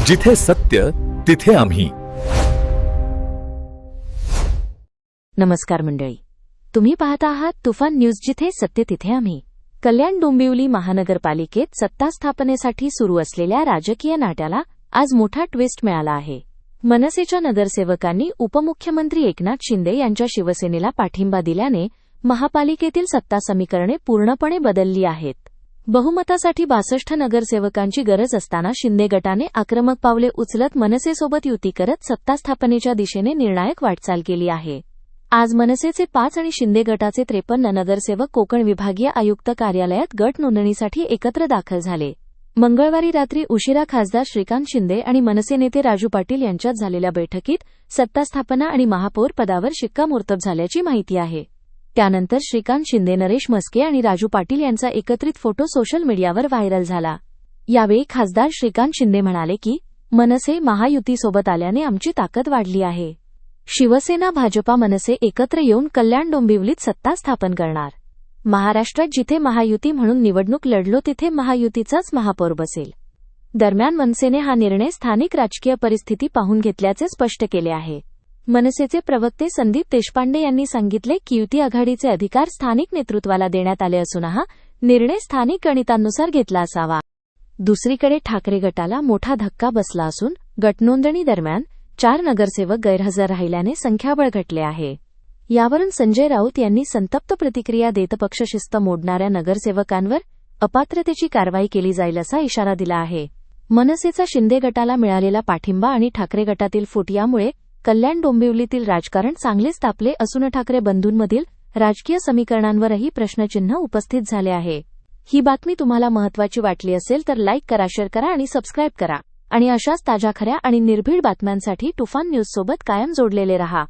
जिथे सत्य तिथे आम्ही. नमस्कार मंडळी, तुम्ही पाहता आहात तुफान न्यूज, जिथे सत्य तिथे आम्ही. कल्याण डोंबिवली महानगरपालिकेत सत्ता स्थापनेसाठी सुरू असलेल्या राजकीय नाट्याला आज मोठा ट्विस्ट मिळाला आहे. मनसेच्या नगरसेवकांनी उपमुख्यमंत्री एकनाथ शिंदे यांच्या शिवसेनेला पाठिंबा दिल्याने महापालिकेतील सत्ता समीकरणे पूर्णपणे बदलली आहेत. बहुमतासाठी 62 नगरसेवकांची गरज असताना शिंदे गटाने आक्रमक पावले उचलत मनसेसोबत युती करत सत्ता स्थापनेच्या दिशेने निर्णायक वाटचाल केली आहे. आज मनसेचे 5 आणि शिंदे गटाचे 53 नगरसेवक कोकण विभागीय आयुक्त कार्यालयात गट नोंदणीसाठी एकत्र दाखल झाले. मंगळवारी रात्री उशिरा खासदार श्रीकांत शिंदे आणि मनसे नेते राजू पाटील यांच्यात झालेल्या बैठकीत सत्ता स्थापना आणि महापौर पदावर शिक्कामोर्तब झाल्याची माहिती आहे. त्यानंतर श्रीकांत शिंदे, नरेश म्हस्के आणि राजू पाटील यांचा एकत्रित फोटो सोशल मीडियावर व्हायरल झाला. यावेळी खासदार श्रीकांत शिंदे म्हणाले की मनसे महायुतीसोबत आल्याने आमची ताकद वाढली आहे. शिवसेना, भाजपा, मनसे एकत्र येऊन कल्याण डोंबिवलीत सत्ता स्थापन करणार. महाराष्ट्रात जिथे महायुती म्हणून निवडणूक लढलो तिथे महायुतीचाच महापौर बसेल. दरम्यान मनसेने हा निर्णय स्थानिक राजकीय परिस्थिती पाहून घेतल्याचे स्पष्ट केले आहे. मनसेचे प्रवक्ते संदीप देशपांडे यांनी सांगितले की युती आघाडीचे अधिकार स्थानिक नेतृत्वाला देण्यात आले असून हा निर्णय स्थानिक गणितांनुसार घेतला असावा. दुसरीकडे ठाकरे गटाला मोठा धक्का बसला असून गटनोंदणी दरम्यान 4 नगरसेवक गैरहजर राहिल्याने संख्याबळ घटले आहे. यावरून संजय राऊत यांनी संतप्त प्रतिक्रिया देत पक्षशिस्त मोडणाऱ्या नगरसेवकांवर अपात्रतेची कारवाई केली जाईल असा इशारा दिला आहे. मनसेचा शिंदे गटाला मिळालेला पाठिंबा आणि ठाकरे गटातील फूट यामुळे कल्याण डोंबिवलीतील राजकारण चांगलेच तापले असून ठाकरे बंधूंमधील राजकीय समीकरणांवरही प्रश्नचिन्ह उपस्थित झाले आहे. ही बातमी तुम्हाला महत्त्वाची वाटली असेल तर लाईक करा, शेअर करा आणि सबस्क्राईब करा. आणि अशाच ताज्या, खऱ्या आणि निर्भीड बातम्यांसाठी तुफान न्यूज सोबत कायम जोडलेले रहा.